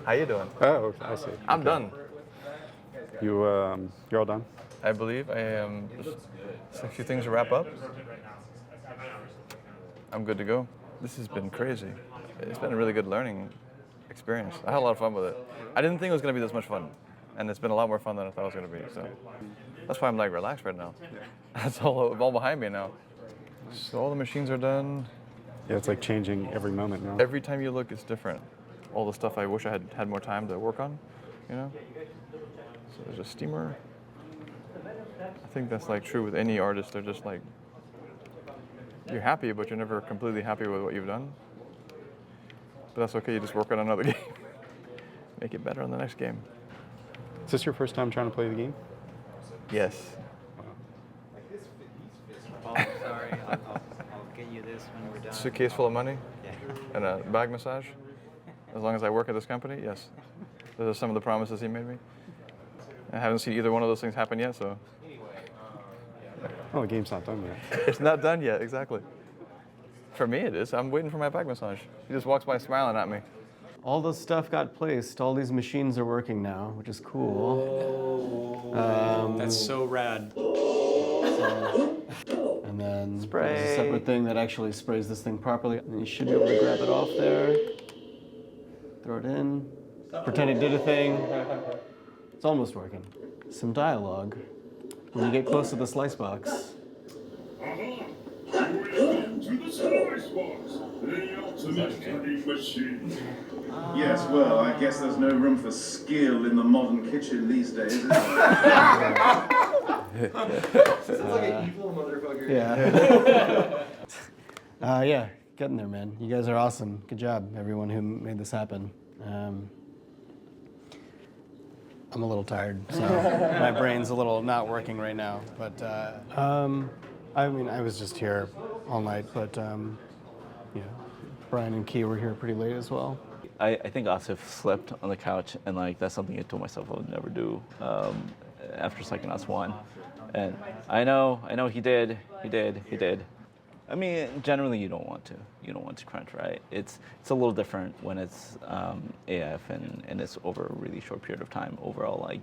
How you doing? Oh, I see. I'm done. You're all done? I believe I am. Just a few things to wrap up. I'm good to go. This has been crazy. It's been a really good learning experience. I had a lot of fun with it. I didn't think it was going to be this much fun, and it's been a lot more fun than I thought it was going to be. So that's why I'm like relaxed right now. That's all behind me now. So all the machines are done. Yeah, it's like changing every moment now. Every time you look, it's different. All the stuff I wish I had more time to work on, you know? So there's a steamer. I think that's like true with any artist. They're just like, you're happy, but you're never completely happy with what you've done. But that's okay, you just work on another game. Make it better on the next game. Is this your first time trying to play the game? Yes. Oh, sorry. I'll get you this when we're done. Suitcase full of money? Yeah. And a back massage? As long as I work at this company, yes. Those are some of the promises he made me. I haven't seen either one of those things happen yet, so. Oh, the game's not done yet. It's not done yet, exactly. For me, it is. I'm waiting for my back massage. He just walks by smiling at me. All the stuff got placed. All these machines are working now, which is cool. That's so rad. And then Spray. there's a separate thing that actually sprays this thing properly. And you should be able to grab it off there. Throw it in. Pretend it did a thing. It's almost working. Some dialogue. When you get close to the slice box. Welcome to the Slice Box, the ultimate cutting machine. Yes, well, I guess there's no room for skill in the modern kitchen these days, is there? Sounds like an evil motherfucker. Yeah. Yeah, getting there, man. You guys are awesome. Good job, everyone who made this happen. I'm a little tired, so my brain's a little not working right now. But I mean, I was just here all night, but yeah, Brian and Key were here pretty late as well. I think Asif slept on the couch, and like that's something I told myself I would never do after Psychonauts 1. And I know he did. I mean, generally you don't want to crunch, right? It's a little different when it's AF and it's over a really short period of time. Overall, like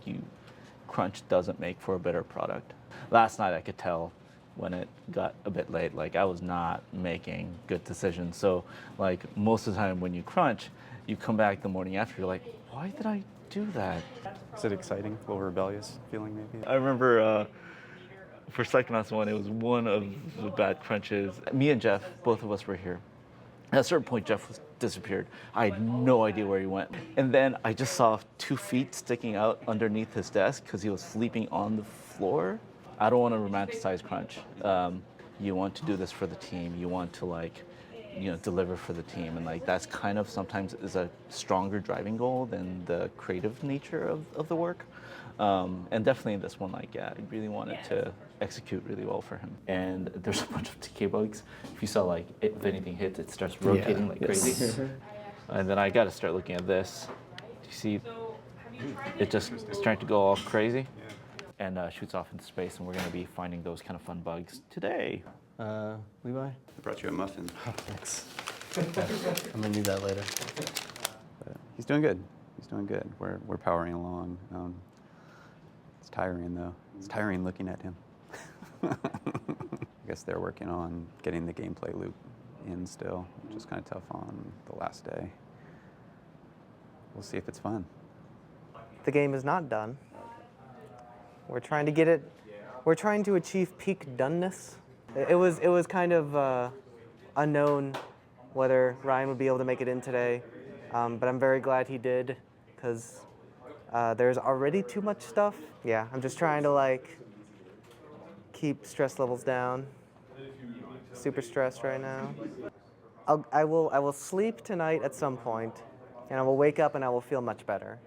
crunch doesn't make for a better product. Last night I could tell when it got a bit late, like I was not making good decisions. So like most of the time when you crunch, you come back the morning after, you're like, why did I do that? Is it exciting? A little rebellious feeling maybe? I remember for Psychonauts 1, it was one of the bad crunches. Me and Jeff, both of us were here. At a certain point, Jeff disappeared. I had no idea where he went. And then I just saw 2 feet sticking out underneath his desk because he was sleeping on the floor. I don't want to romanticize crunch. You want to do this for the team. You want to deliver for the team. And like that's kind of sometimes is a stronger driving goal than the creative nature of the work. And definitely in this one, like, yeah, I really wanted to execute really well for him. And there's a bunch of decay bugs. If you saw, like, if anything hits, it starts rotating like crazy. And then I got to start looking at this. Do you see? It just is starting to go all crazy and shoots off into space. And we're going to be finding those kind of fun bugs today. Levi? I brought you a muffin. Oh, thanks. I'm gonna need that later. But he's doing good. He's doing good. We're powering along. It's tiring though. It's tiring looking at him. I guess they're working on getting the gameplay loop in still, which is kind of tough on the last day. We'll see if it's fun. The game is not done. We're trying to get it. We're trying to achieve peak doneness. It was kind of unknown whether Ryan would be able to make it in today, but I'm very glad he did because there's already too much stuff. Yeah, I'm just trying to like keep stress levels down. Super stressed right now. I will sleep tonight at some point, and I will wake up and I will feel much better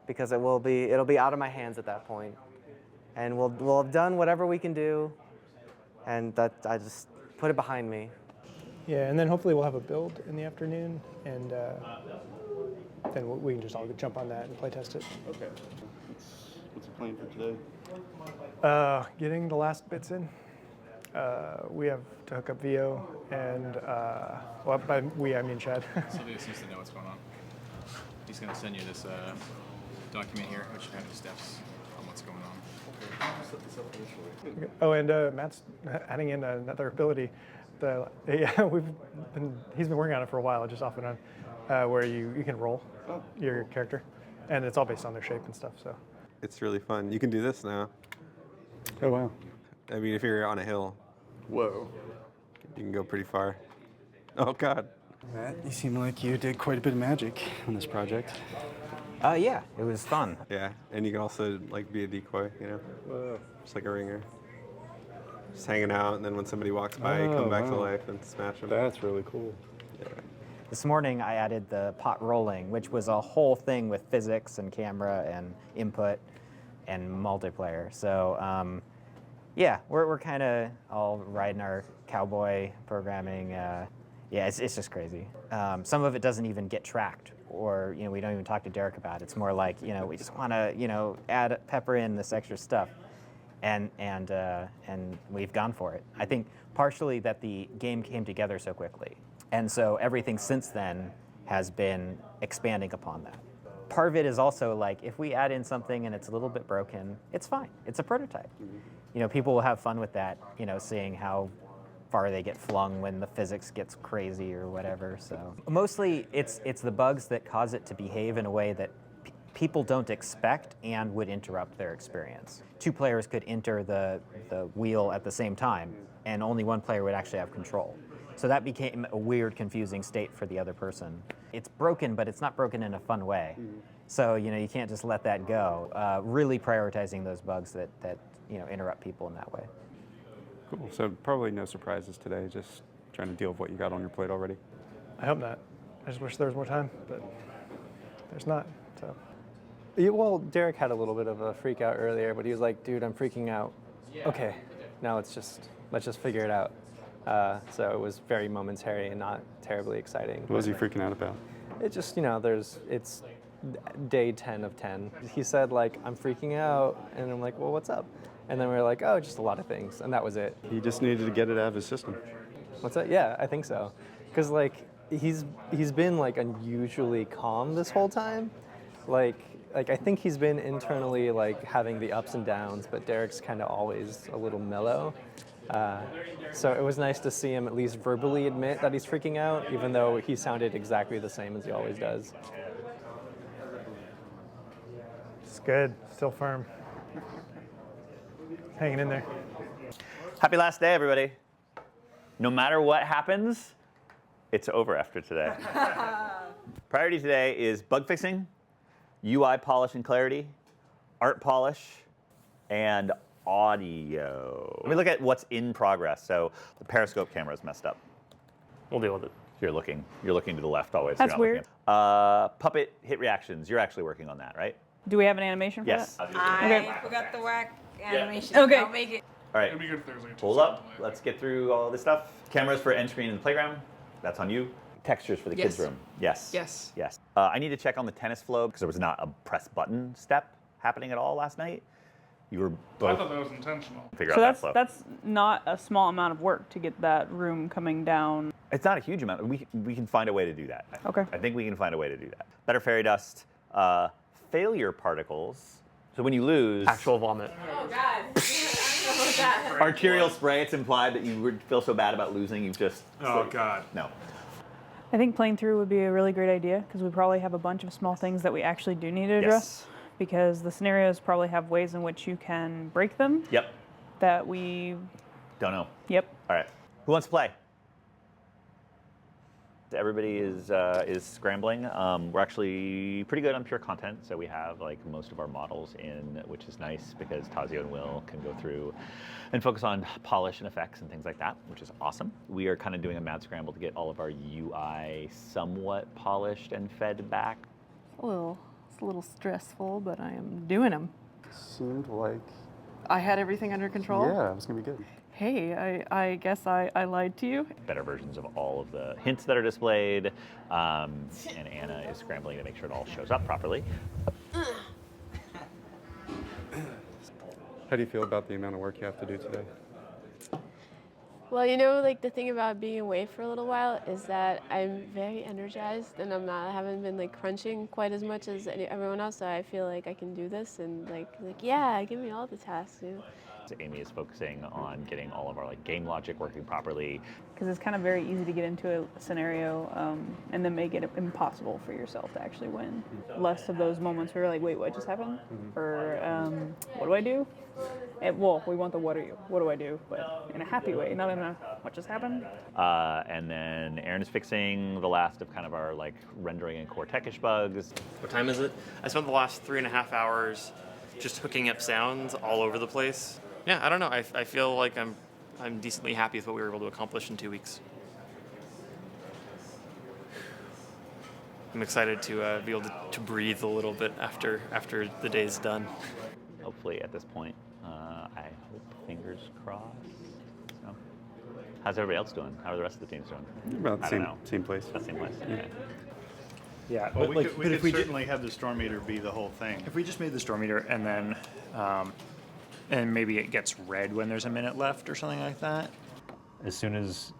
because it'll be out of my hands at that point, and we'll have done whatever we can do. And that I just put it behind me. Yeah, and then hopefully we'll have a build in the afternoon, and then we can just all jump on that and play test it. Okay. What's the plan for today? Getting the last bits in. We have to hook up VO, and well, by we I mean Chad. Sylvia seems to know what's going on. He's going to send you this document here, which kind of steps on what's going on. Oh, and Matt's adding in another ability. He's been working on it for a while, just off and on, where you can roll your character, and it's all based on their shape and stuff. So It's really fun. You can do this now. Oh, wow. I mean, if you're on a hill, Whoa. you can go pretty far. Oh, God. Matt, you seem like you did quite a bit of magic on this project. Yeah, it was fun. Yeah, and you can also, like, be a decoy, you know? Whoa. Just like a ringer. Just hanging out, and then when somebody walks by, you come back to life and smash them. That's really cool. Yeah. This morning I added the pot rolling, which was a whole thing with physics and camera and input and multiplayer. So yeah, we're kind of all riding our cowboy programming. Yeah, it's just crazy. Some of it doesn't even get tracked, or we don't even talk to Derek about it. It's more like we just want to pepper in this extra stuff, and we've gone for it. I think partially that the game came together so quickly, and so everything since then has been expanding upon that. Part of it is also like if we add in something and it's a little bit broken, it's fine. It's a prototype. People will have fun with that. Seeing how far they get flung when the physics gets crazy or whatever. So mostly it's the bugs that cause it to behave in a way that people don't expect and would interrupt their experience. Two players could enter the wheel at the same time, and only one player would actually have control. So that became a weird, confusing state for the other person. It's broken, but it's not broken in a fun way. So you can't just let that go. Really prioritizing those bugs that interrupt people in that way. Cool. So probably no surprises today, just trying to deal with what you got on your plate already. I hope not. I just wish there was more time, but there's not. So. Yeah, well, Derek had a little bit of a freak out earlier, but he was like, "Dude, I'm freaking out." Okay, now let's just figure it out. So it was very momentary and not terribly exciting. What was he freaking out about? It just it's day 10 of 10. He said like, "I'm freaking out," and I'm like, "Well, what's up?" And then we were like, "Oh, just a lot of things," and that was it. He just needed to get it out of his system. What's that? Yeah, I think so. Because like he's been like unusually calm this whole time. Like I think he's been internally like having the ups and downs, but Derek's kind of always a little mellow. So it was nice to see him at least verbally admit that he's freaking out, even though he sounded exactly the same as he always does. It's good. Still firm. Hanging in there. Happy last day, everybody. No matter what happens, it's over after today. Priority today is bug fixing, UI polish and clarity, art polish, and audio. Let me look at what's in progress. So the periscope camera is messed up. We'll deal with it. You're looking to the left always. That's you're not weird. Looking. Puppet hit reactions. You're actually working on that, right? Do we have an animation for Yes. that? I forgot the whack animation. Okay. I'll make it. All right. Hold up. Let's get through all this stuff. Cameras for end screen in the playground. That's on you. Textures for the kids' room. Yes. Yes. Yes. I need to check on the tennis flow because there was not a press button step happening at all last night. You were both. I thought that was intentional. Figure So out that flow. that's not a small amount of work to get that room coming down. It's not a huge amount. We can find a way to do that. Okay. I think we can find a way to do that. Better fairy dust. Failure particles. So when you lose. Actual vomit. Oh, God. I don't know about that. Arterial spray. It's implied that you would feel so bad about losing, you just. Oh, God. No. I think playing through would be a really great idea because we probably have a bunch of small things that we actually do need to address. Yes. Because the scenarios probably have ways in which you can break them. Yep. That we. Don't know. Yep. All right. Who wants to play? Everybody is scrambling. We're actually pretty good on pure content, so we have like most of our models in, which is nice because Tazio and Will can go through and focus on polish and effects and things like that, which is awesome. We are kind of doing a mad scramble to get all of our UI somewhat polished and fed back. It's a little stressful, but I am doing them. Seemed like I had everything under control. Yeah, it was gonna be good. Hey, I guess I lied to you. Better versions of all of the hints that are displayed, and Anna is scrambling to make sure it all shows up properly. How do you feel about the amount of work you have to do today? Well, you know, like the thing about being away for a little while is that I'm very energized and I haven't been like crunching quite as much as everyone else. So I feel like I can do this and like yeah, give me all the tasks. You know? Amy is focusing on getting all of our like game logic working properly. Because it's kind of very easy to get into a scenario and then make it impossible for yourself to actually win. Less of those moments where you're like, wait, what just happened? Or what do I do? Well, we want the what do I do, but in a happy way, not in a what just happened. And then Aaron is fixing the last of kind of our like rendering and core techish bugs. What time is it? I spent the last 3.5 hours just hooking up sounds all over the place. Yeah, I don't know. I feel like I'm decently happy with what we were able to accomplish in 2 weeks. I'm excited to be able to breathe a little bit after the day's done. Hopefully at this point, I hope, fingers crossed. So, how's everybody else doing? How are the rest of the teams doing? About the I don't know. same place. About the same place. Yeah. Okay. Yeah, Well, but we like, could certainly have the storm meter be the whole thing. If we just made the storm meter and then, and maybe it gets red when there's a minute left or something like that. As soon as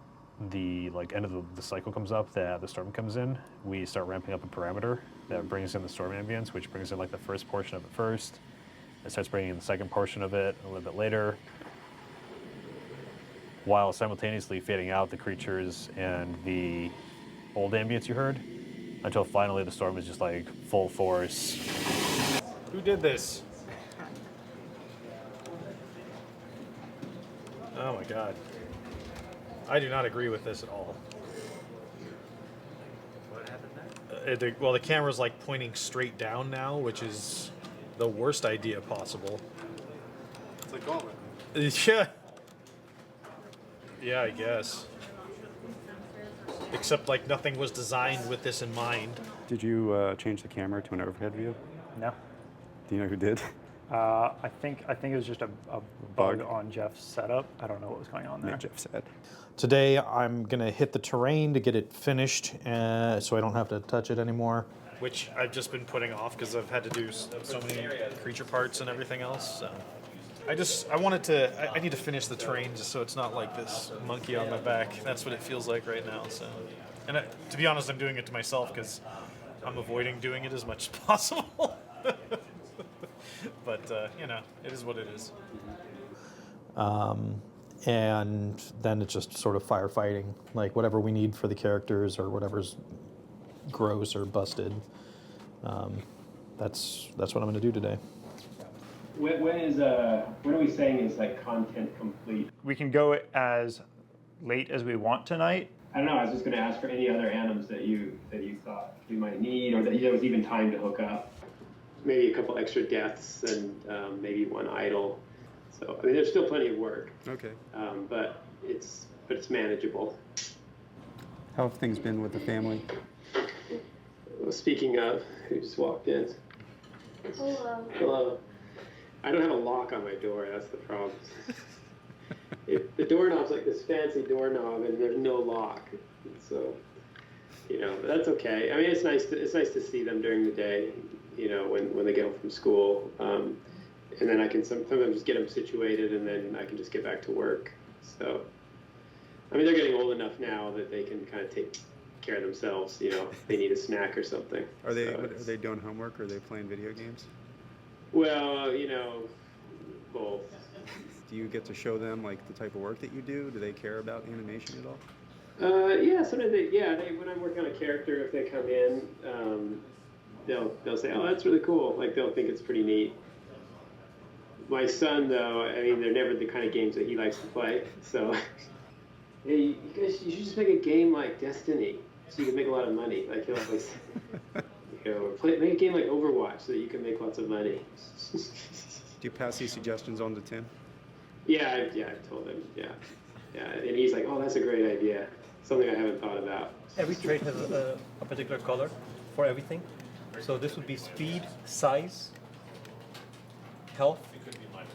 the end of the cycle comes up, the storm comes in, we start ramping up a parameter that brings in the storm ambience, which brings in like the first portion of it first. It starts bringing in the second portion of it a little bit later, while simultaneously fading out the creatures and the old ambience you heard, until finally the storm is just like full force. Who did this? Oh my god. I do not agree with this at all. What happened there? Well, the camera's like pointing straight down now, which is the worst idea possible. It's like gauntlet. Yeah. Yeah, I guess. Except like nothing was designed with this in mind. Did you change the camera to an overhead view? No. Do you know who did? I think it was just a bug on Jeff's setup. I don't know what was going on there. Like Jeff said. Today I'm gonna hit the terrain to get it finished, so I don't have to touch it anymore. Which I've just been putting off because I've had to do so many creature parts and everything else. So I need to finish the terrain just so it's not like this monkey on my back. That's what it feels like right now. So, and to be honest, I'm doing it to myself because I'm avoiding doing it as much as possible. But you know, it is what it is. And then it's just sort of firefighting, like whatever we need for the characters or whatever's gross or busted. That's what I'm going to do today. When are we saying is like content complete? We can go as late as we want tonight. I don't know. I was just going to ask for any other animals that you thought we might need, or that there was even time to hook up. Maybe a couple extra deaths and maybe one idle. So I mean, there's still plenty of work. Okay. But it's manageable. How have things been with the family? Well, speaking of, who just walked in? Hello. Hello. I don't have a lock on my door. That's the problem. The doorknob's like this fancy doorknob, and there's no lock. So, you know, but that's okay. I mean, it's nice to see them during the day. You know, when they get home from school, and then I can sometimes just get them situated, and then I can just get back to work. So, I mean, they're getting old enough now that they can kind of take care of themselves. You know, if they need a snack or something. Are they doing homework or are they playing video games? Well, you know, both. Do you get to show them like the type of work that you do? Do they care about animation at all? Yeah, sometimes they when I'm working on a character, if they come in, they'll say, "Oh, that's really cool." Like they'll think it's pretty neat. My son, though, I mean, they're never the kind of games that he likes to play. So, hey, you should just make a game like Destiny, so you can make a lot of money. Like he'll always, make a game like Overwatch, so that you can make lots of money. Do you pass these suggestions on to Tim? Yeah, I've told him. Yeah, and he's like, "Oh, that's a great idea. Something I haven't thought about." Every trait has a particular color for everything. So this would be speed, size, health.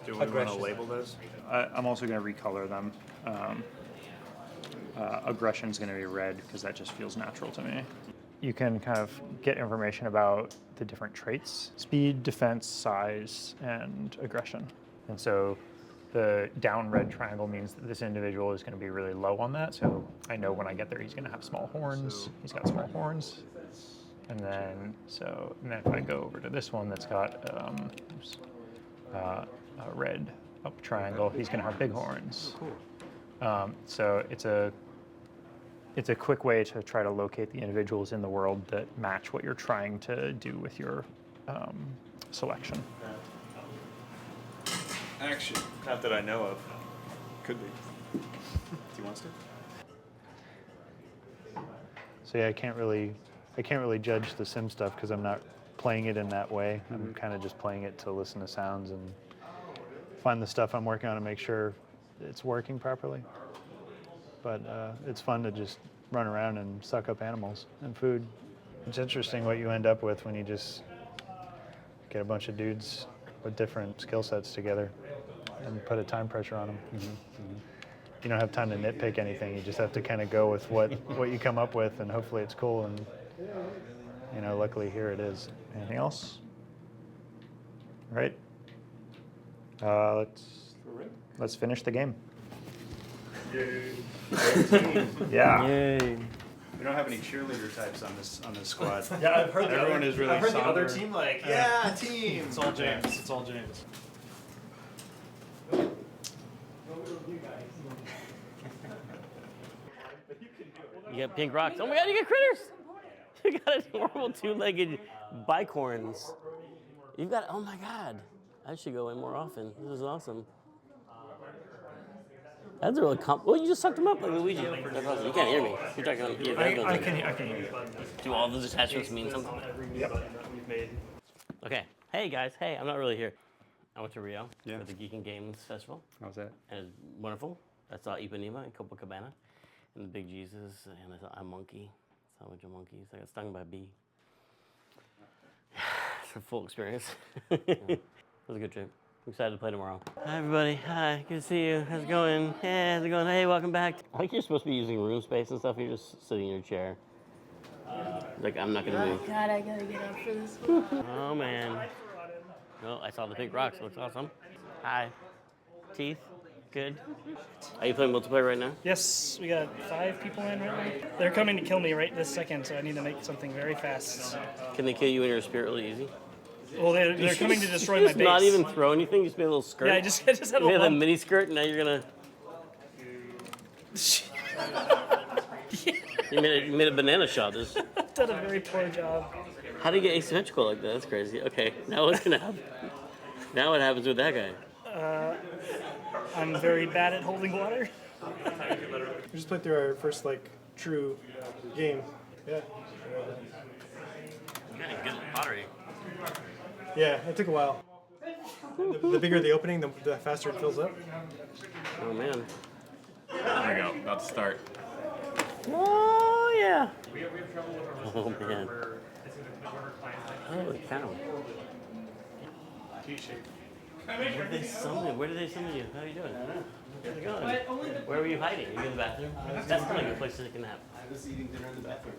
Do we want to label those? I'm also going to recolor them. Aggression is going to be red because that just feels natural to me. You can kind of get information about the different traits: speed, defense, size, and aggression. And so the down red triangle means that this individual is going to be really low on that. So I know when I get there, he's going to have small horns. He's got small horns. And then if I go over to this one that's got a red up triangle, he's going to have big horns. So it's a quick way to try to locate the individuals in the world that match what you're trying to do with your selection. Action. Not that I know of. Could be. Do you want to? So yeah, I can't really judge the sim stuff because I'm not playing it in that way. I'm kind of just playing it to listen to sounds and find the stuff I'm working on and make sure it's working properly. But it's fun to just run around and suck up animals and food. It's interesting what you end up with when you just get a bunch of dudes with different skill sets together and put a time pressure on them. You don't have time to nitpick anything. You just have to kind of go with what you come up with, and hopefully it's cool. And luckily here it is. Anything else? All right. Let's finish the game. Yay. Yeah. Yay. We don't have any cheerleader types on this squad. Yeah, I've heard everyone is really I've heard somber. the other team yeah, team. It's all James. It's all James. You got pink rocks. Oh my god, you got critters! You got a normal two-legged bicorns. You've got, oh my god. I should go in more often. This is awesome. That's a really well, you just sucked him up like Luigi. That's awesome. You can't hear me. You're talking. I can hear you. Do all those attachments mean something? Yep. Okay. Hey guys. Hey, I'm not really here. I went to Rio Yeah. for the Geek and Games Festival. How was that? And it was wonderful. I saw Ipanema and Copacabana and the Big Jesus, and I saw a monkey. Saw a bunch of monkeys. I got stung by a bee. It's a full experience. It was a good trip. I'm excited to play tomorrow. Hi, everybody. Hi. Good to see you. How's it going? Hey, how's it going? Hey, welcome back. Like you're supposed to be using room space and stuff. You're just sitting in your chair. Like, I'm not going to move. God, I gotta get up for this one. Oh, man. Oh, I saw the pink rocks. Looks awesome. Hi. Teeth. Good. Are you playing multiplayer right now? Yes, we got 5 people in right now. They're coming to kill me right this second, so I need to make something very fast. Can they kill you in your spirit really easy? Well, they're coming to destroy my Just base. not even throw anything, just made a little skirt. Yeah, I just had a You made a lump. mini skirt, and now you're gonna. You made a banana shot. This. Done a very poor job. How do you get asymmetrical like that? That's crazy. Okay, now what's gonna happen? Now what happens with that guy? I'm very bad at holding water. We just played through our first true game. Yeah. You're getting good at pottery. Yeah, it took a while. The bigger the opening, the faster it fills up. Oh man. There we go. About to start. Oh yeah. Oh man. Holy cow. Where did they summon you? How are you doing? How's it going? Where were you hiding? Are you in the bathroom? That's kind of a good place to take a nap. I was eating dinner in the bathroom.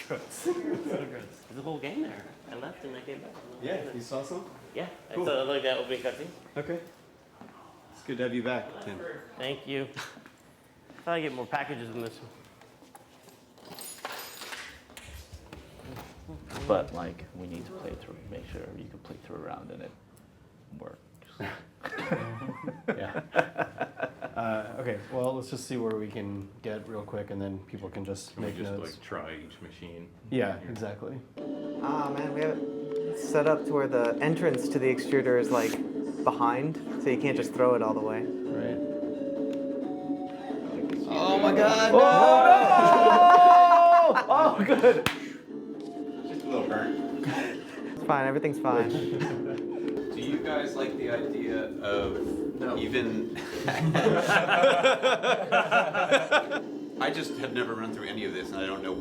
Gross. So gross. There's a whole game there. I left and I came back. Yeah, you saw some? Yeah, Cool. I saw like that opening cutscene. Okay. It's good to have you back, Tim. Thank you. I thought I'd get more packages than this. But we need to play through, make sure you can play through a round and it works. Yeah. Okay, well, let's just see where we can get real quick, and then people can just make notes. Try each machine? Yeah, exactly. Ah, man, we have it set up to where the entrance to the extruder is behind, so you can't just throw it all the way. Right. Oh my God! No! Oh, good. Just a little burnt. It's fine. Everything's fine. Do you guys like the idea of even? I just have never run through any of this, and I don't know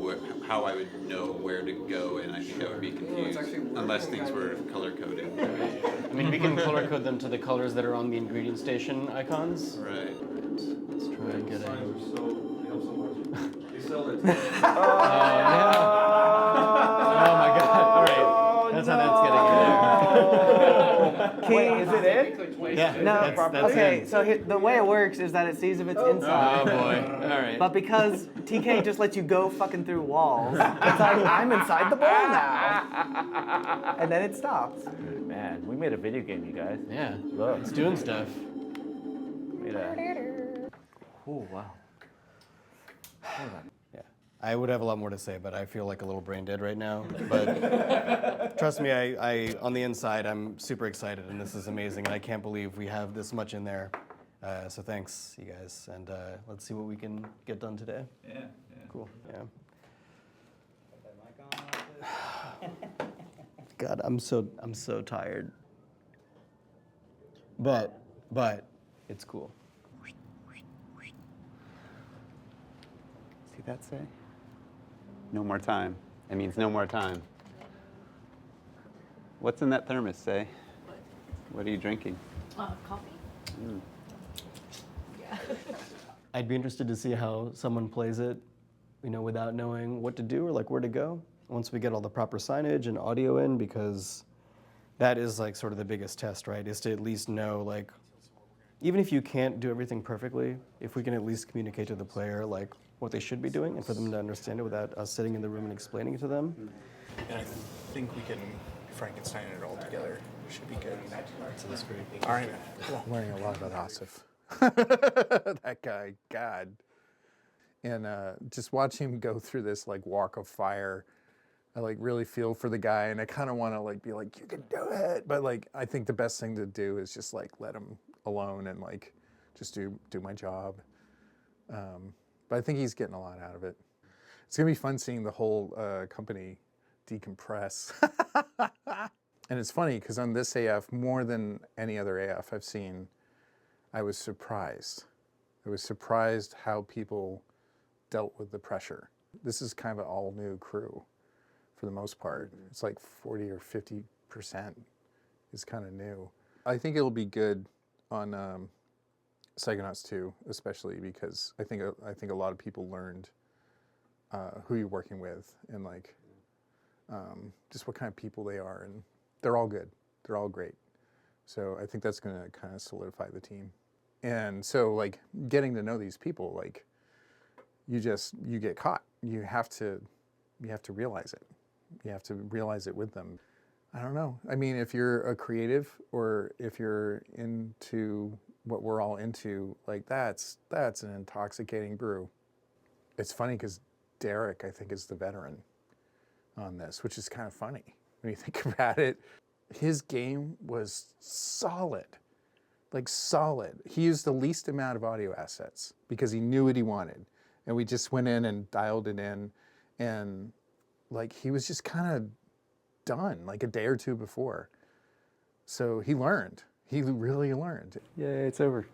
how I would know where to go, and I think I would be confused unless things were color coded. I mean, we can color code them to the colors that are on the ingredient station icons. Right. Let's try and get a. Oh my God! All right, that's how that's getting in there. Wait, is it in? Yeah. No. That's Okay. in. So the way it works is that it sees if it's inside. Oh boy. All right. But because TK just lets you go fucking through walls, it's like I'm inside the bowl now, and then it stops. Man, we made a video game, you guys. Yeah. Look. It's doing stuff. Made a... Oh, wow. Yeah. I would have a lot more to say, but I feel like a little brain dead right now. But trust me, I on the inside, I'm super excited, and this is amazing, and I can't believe we have this much in there. So thanks, you guys, and let's see what we can get done today. Yeah. Cool. Yeah. God, I'm so tired. But it's cool. See that say? No more time. It means no more time. What's in that thermos, say? What are you drinking? Coffee. Mm. Yeah. I'd be interested to see how someone plays it, without knowing what to do or like where to go. Once we get all the proper signage and audio in, because that is like sort of the biggest test, right? Is to at least know, like, even if you can't do everything perfectly, if we can at least communicate to the player like what they should be doing and for them to understand it without us sitting in the room and explaining it to them. And I think we can Frankenstein it all together. Should be good. So that's great. All right, man. I'm learning a lot about Asif. That guy, God. And just watch him go through this like walk of fire. I like really feel for the guy, and I kind of want to like be like, you can do it. But like, I think the best thing to do is just like let him alone and like just do my job. But I think he's getting a lot out of it. It's gonna be fun seeing the whole company decompress. And it's funny because on this AF, more than any other AF I've seen, I was surprised. I was surprised how people dealt with the pressure. This is kind of an all new crew for the most part. It's like 40 or 50% is kind of new. I think it'll be good on Psychonauts 2, especially because I think a lot of people learned who you're working with and like just what kind of people they are, and they're all good. They're all great. So I think that's going to kind of solidify the team. And so like getting to know these people, like you get caught. You have to realize it. You have to realize it with them. I don't know. I mean, if you're a creative or if you're into what we're all into, like that's an intoxicating brew. It's funny because Derek, I think, is the veteran on this, which is kind of funny when you think about it. His game was solid, like solid. He used the least amount of audio assets because he knew what he wanted. And we just went in and dialed it in, and like he was just kind of done like a day or two before. So he learned. He really learned. Yeah, it's over.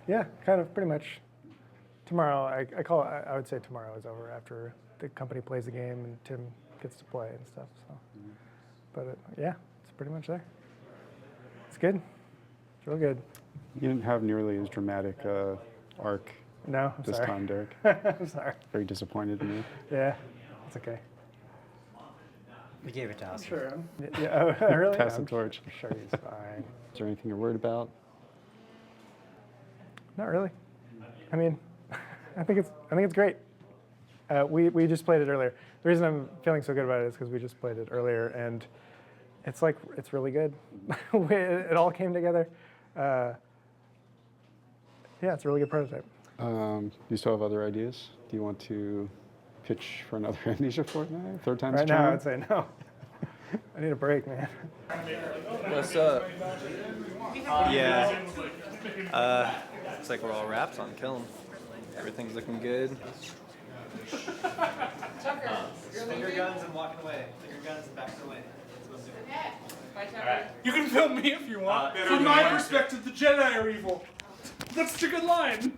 Yeah, kind of, pretty much. Tomorrow, I would say tomorrow is over after the company plays the game and Tim gets to play and stuff. So, but yeah, it's pretty much there. It's good. It's real good. You didn't have nearly as dramatic arc. No, I'm this sorry. time, Derek. I'm sorry. Very disappointed in you. Yeah, it's okay. We gave it to us. Sure. Yeah, oh, really? Pass I'm the torch. Sure, he's fine. Is there anything you're worried about? Not really. I mean, I think it's great. We just played it earlier. The reason I'm feeling so good about it is because we just played it earlier, and it's really good. It all came together. Yeah, it's a really good prototype. You still have other ideas? Do you want to pitch for another Amnesia Fortnight? Third time's Right a charm? now, I'd say no. I need a break, man. What's up? Yeah. Looks like we're all wrapped on Kiln. Everything's looking good. Finger guns and walking away. Finger guns and backing away. That's what I'm doing. Alright. You can film me if you want. From my perspective, the Jedi are evil. That's such a good line.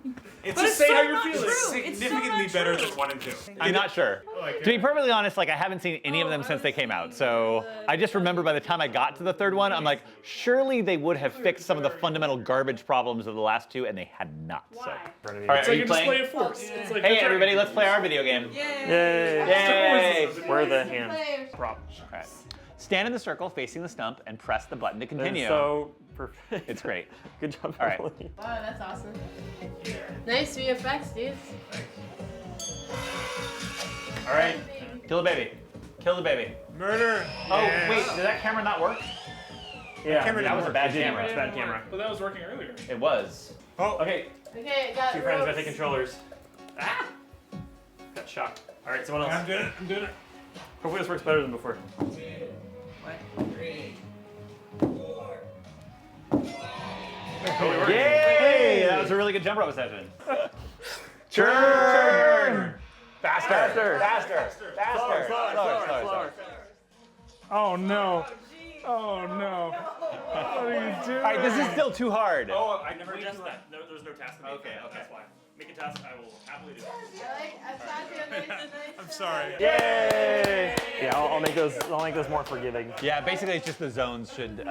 It's Just just say so how you're not feeling. true. It's significantly better than 1 and 2. I'm not sure. To be perfectly honest, like I haven't seen any of them since they came out. So I just remember by the time I got to the third one, I'm like, surely they would have fixed some of the fundamental garbage problems of the last two, and they had not. So. All right, It's are like you a playing? display of force. It's like Hey a everybody, dragon. let's play our video game. Yay! Yay! Where are the hand props? All right. Stand in the circle facing the stump and press the button to continue. So perfect. It's great. Good job. All right. Wow, that's awesome. Nice VFX, dude. All right. Kill the baby. Kill the baby. Murder. Oh, Yes. wait, did that camera not work? Yeah, that was a bad camera. It's a bad camera. But that was working earlier. It was. Oh. Okay. Okay, got Two friends ropes. gotta take controllers. Ah! Got shocked. All right, someone else. I'm doing it. I'm doing it. Hopefully this works better than before. Yay! That was a really good jump rope session. Churn! Faster! Slower. Oh no. Oh no. What are you doing? All right, this is still too hard. Oh, I never adjusted that. No, there's no task to make. Okay, that's why. Make a task, I will happily do it. I'm sorry. Yay! Yeah, I'll make those more forgiving. Yeah, basically it's just the zones should,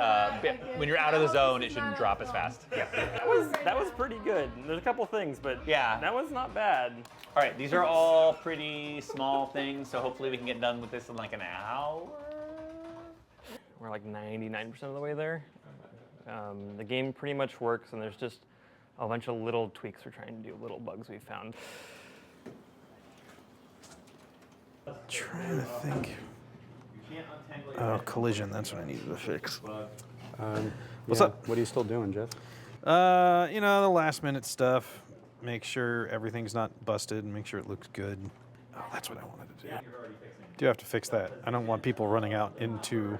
when you're out of the zone, it shouldn't drop as fast. Yeah, that was pretty good. There's a couple things, but yeah, that was not bad. All right, these are all pretty small things, so hopefully we can get done with this in like an hour. We're like 99% of the way there. The game pretty much works, and there's just a bunch of little tweaks we're trying to do, little bugs we found. Trying to think. Oh, collision. That's what I needed to fix. What's up? What are you still doing, Jeff? You know, the last minute stuff. Make sure everything's not busted and make sure it looks good. Oh, that's what I wanted to do. Do have to fix that. I don't want people running out into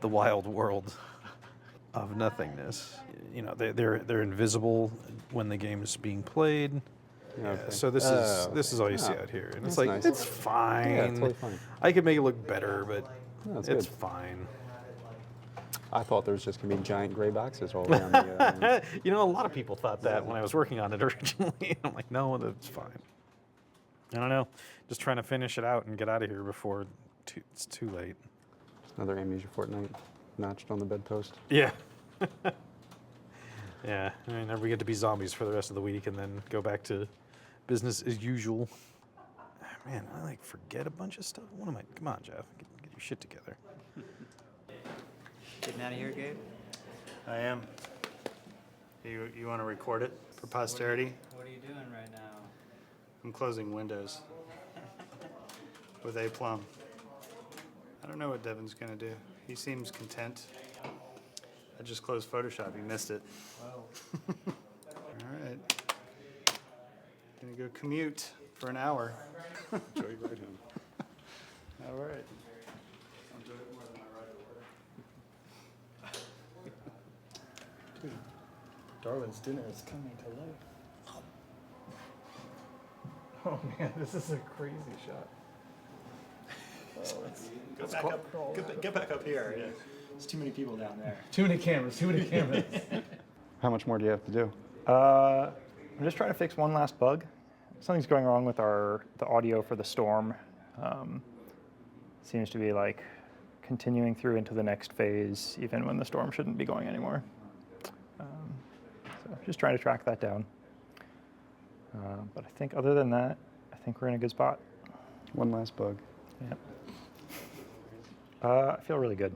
the wild world of nothingness. You know, they're invisible when the game is being played. Yeah, Okay. so this is all you see out here, and it's That's like nice. it's fine. Yeah, totally fine. I could make it look better, but That's it's good. fine. I thought there was just gonna be giant gray boxes all around the. You know, a lot of people thought that when I was working on it originally. I'm like, no, it's fine. I don't know. Just trying to finish it out and get out of here before it's too late. Another Amnesia Fortnight notched on the bedpost. Yeah. Yeah. I mean, never get to be zombies for the rest of the week and then go back to business as usual. Man, I like forget a bunch of stuff. What am I? Come on, Jeff. Get your shit together. Getting out of here, Gabe? I am. You want to record it for posterity? What are you doing right now? I'm closing Windows with a plum. I don't know what Devin's gonna do. He seems content. I just closed Photoshop. He missed it. Wow. All right. Gonna go commute for an hour. Enjoy your ride home. All right. Dude, Darwin's dinner is coming to life. Oh man, this is a crazy shot. Oh, Get back up here. Yeah. There's too many people down there. Too many cameras. How much more do you have to do? I'm just trying to fix one last bug. Something's going wrong with the audio for the storm. Seems to be like continuing through into the next phase, even when the storm shouldn't be going anymore. So just trying to track that down. But I think other than that, I think we're in a good spot. One last bug. Yeah. I feel really good.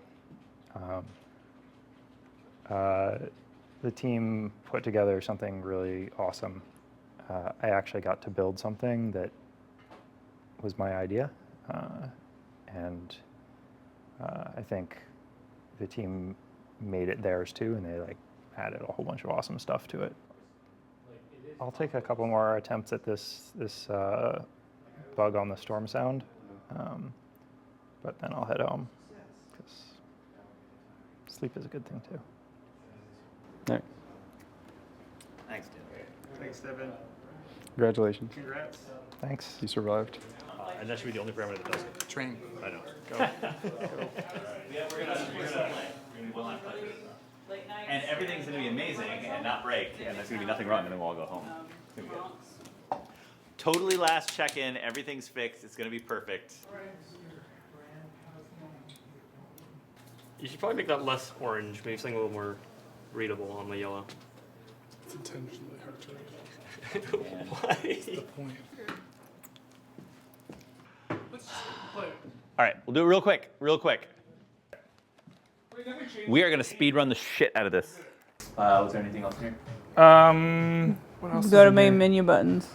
The team put together something really awesome. I actually got to build something that was my idea, and I think the team made it theirs too, and they like added a whole bunch of awesome stuff to it. I'll take a couple more attempts at this bug on the storm sound, but then I'll head home because sleep is a good thing too. All right. Thanks, Devin. Thanks, Devin. Congratulations. Congrats. Thanks. You survived. And that should be the only parameter that does it. Train. I know. Go. And everything's going to be amazing and not break, and there's going to be nothing wrong, and then we'll all go home. It's going to be good. Totally last check-in. Everything's fixed. It's going to be perfect. You should probably make that less orange, maybe something a little more readable on the yellow. It's intentionally hard to read. Why? That's the point. All right, we'll do it real quick, real quick. We are gonna speed run the shit out of this. Was there anything else in here? What else? Go to main menu buttons.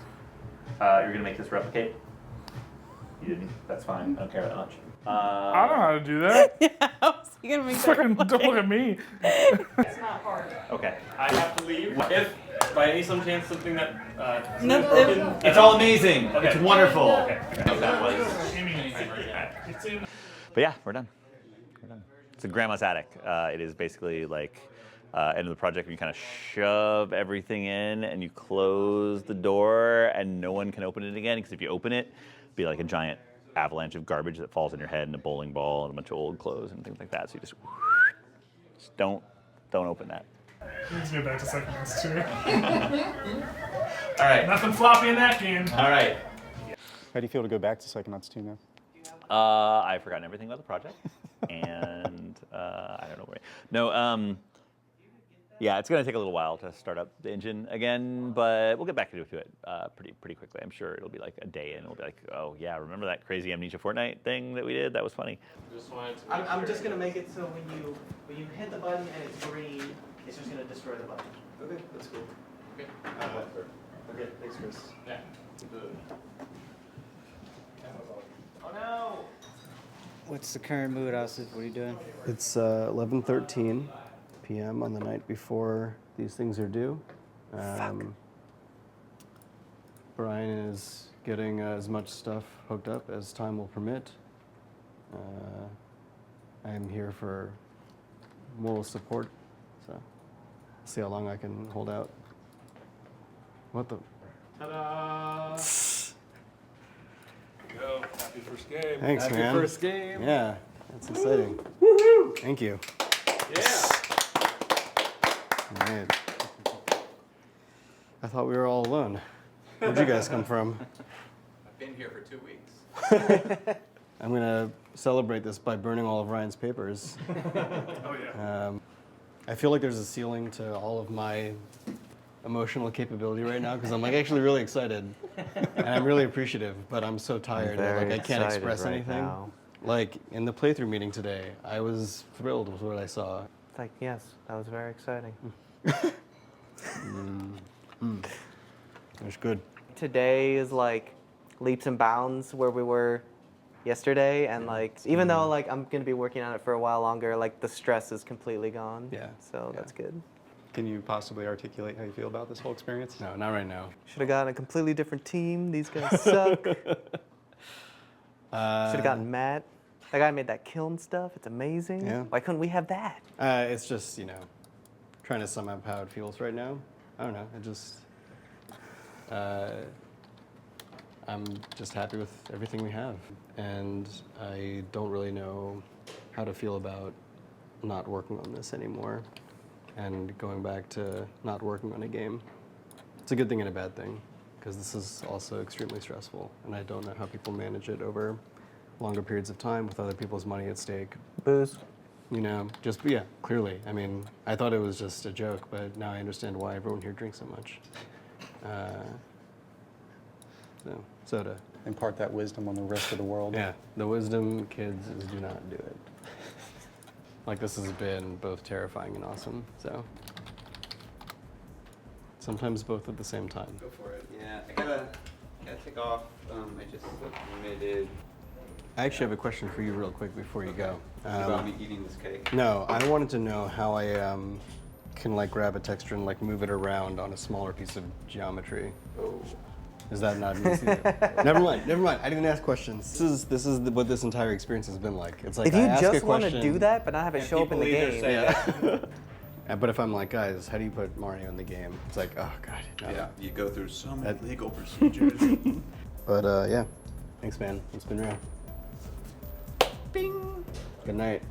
You're gonna make this replicate? You didn't? That's fine. I don't care that much. I don't know how to do that. Yeah, I was gonna make that Fucking don't look at me. It's not hard. Okay. I have to leave. If by any some chance something that No, is broken, It's all amazing. Okay. It's wonderful. Okay. That was. But yeah, we're done. We're done. It's a grandma's attic. It is basically like end of the project where you kind of shove everything in and you close the door and no one can open it again, because if you open it, it'd be like a giant avalanche of garbage that falls in your head and a bowling ball and a bunch of old clothes and things like that. So you just don't open that. Let's get back to Psychonauts 2. All right. Nothing floppy in that game. All right. How do you feel to go back to Psychonauts 2 now? I've forgotten everything about the project, and I don't know where. No, yeah, it's going to take a little while to start up the engine again, but we'll get back to it pretty quickly. I'm sure it'll be like a day, and it'll be like, oh yeah, remember that crazy Amnesia Fortnight thing that we did? That was funny. I'm just gonna make it so when you hit the button and it's green, it's just gonna destroy the button. Okay, that's cool. Okay. Okay, thanks, Chris. Yeah. Oh no! What's the current mood, Asif? What are you doing? It's 11:13 p.m. on the night before these things are due. Brian is getting as much stuff hooked up as time will permit. I'm here for moral support, so see how long I can hold out. What the? Ta-da! Go. Happy first game. Thanks, Happy man. first game. Yeah, that's exciting. Woohoo! Thank you. Yeah. All right. I thought we were all alone. Where'd you guys come from? I've been here for 2 weeks. I'm gonna celebrate this by burning all of Ryan's papers. Oh yeah. I feel like there's a ceiling to all of my emotional capability right now because I'm like actually really excited and I'm really appreciative, but I'm so tired that like I can't express anything. Now. Like in the playthrough meeting today, I was thrilled with what I saw. It's like, yes, that was very exciting. That's good. Today is like leaps and bounds where we were yesterday, and like even though like I'm gonna be working on it for a while longer, like the stress is completely gone. Yeah. So that's good. Can you possibly articulate how you feel about this whole experience? No, not right now. Should have gotten a completely different team. These guys suck. Should have gotten Matt. That guy made that kiln stuff. It's amazing. Yeah. Why couldn't we have that? It's just, trying to sum up how it feels right now. I don't know. It just, I'm just happy with everything we have. And I don't really know how to feel about not working on this anymore and going back to not working on a game. It's a good thing and a bad thing, because this is also extremely stressful, and I don't know how people manage it over longer periods of time with other people's money at stake. Booze. Yeah, clearly. I mean, I thought it was just a joke, but now I understand why everyone here drinks so much. So, soda. Impart that wisdom on the rest of the world. Yeah, the wisdom, kids, is do not do it. Like, this has been both terrifying and awesome, so. Sometimes both at the same time. Go for it. Yeah, I gotta take off. I just submitted. I actually have a question for you real quick before you go. About me eating this cake? No, I wanted to know how I can like grab a texture and like move it around on a smaller piece of geometry. Oh. Is that not easy? Never mind. I didn't ask questions. This is what this entire experience has been like. It's like If you I ask just a want question, to do that, but not have it show up in the game. Yeah, but if I'm like, guys, how do you put Mario in the game? It's like, oh god. No. Yeah, you go through so many legal procedures. But yeah, thanks, man. It's been real. Bing. Good night.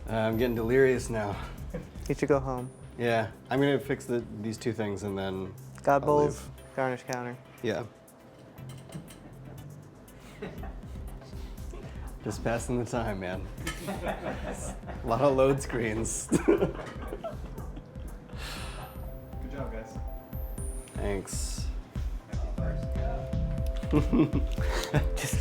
I'm getting delirious now. You should go home. Yeah, I'm gonna fix these two things and then. God I'll bowls, leave. garnish counter. Yeah. Just passing the time, man. A lot of load screens. Good job, guys. Thanks. Happy first. Just